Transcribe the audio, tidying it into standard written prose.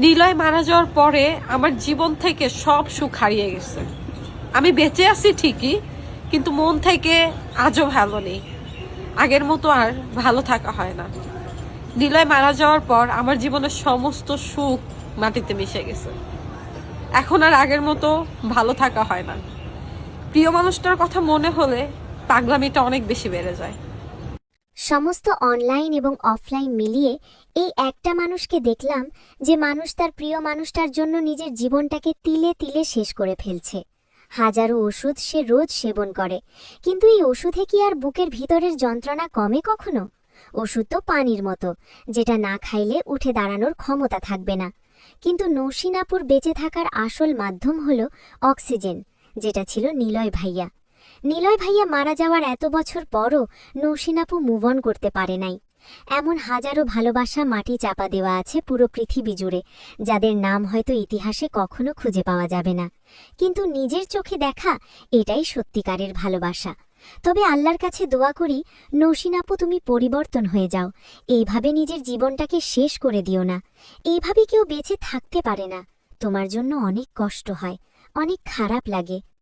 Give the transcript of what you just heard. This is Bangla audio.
নিলয় মারা যাওয়ার পরে আমার জীবন থেকে সব সুখ হারিয়ে গেছে। আমি বেঁচে আছি ঠিকই, কিন্তু মন থেকে আজও ভালো নেই। আগের মতো আর ভালো থাকা হয় না। নিলয় মারা যাওয়ার পর আমার জীবনের সমস্ত সুখ মাটিতে মিশে গেছে। এখন আর আগের মতো ভালো থাকা হয় না। প্রিয় মানুষটার কথা মনে হলে পাগলামিটা অনেক বেশি বেড়ে যায়। সমস্ত অনলাইন এবং অফলাইন মিলিয়ে এই একটা মানুষকে দেখলাম, যে মানুষ তার প্রিয় মানুষটার জন্য নিজের জীবনটাকে তিলে তিলে শেষ করে ফেলছে। হাজারো ওষুধ সে রোজ সেবন করে, কিন্তু এই ওষুধে কি আর বুকের ভিতরের যন্ত্রণা কমে কখনো? ওষুধ তো পানির মতো, যেটা না খাইলে উঠে দাঁড়ানোর ক্ষমতা থাকবে না। কিন্তু নৌশিন আপুর বেঁচে থাকার আসল মাধ্যম হলো অক্সিজেন, যেটা ছিল নিলয় ভাইয়া। নিলয় ভাইয়া মারা যাওয়ার এত বছর পরও নৌশিন আপু মুভ অন করতে পারে নাই। এমন হাজারো ভালোবাসা মাটি চাপা দেওয়া আছে পুরো পৃথিবী জুড়ে, যাদের নাম হয়তো ইতিহাসে কখনো খুঁজে পাওয়া যাবে না, কিন্তু নিজের চোখে দেখা এটাই সত্যিকারের ভালোবাসা। তবে আল্লাহর কাছে দোয়া করি, নৌশিন আপু তুমি পরিবর্তন হয়ে যাও। এইভাবে নিজের জীবনটাকে শেষ করে দিও না। এইভাবে কেউ বেঁচে থাকতে পারে না। তোমার জন্য অনেক কষ্ট হয়, অনেক খারাপ লাগে।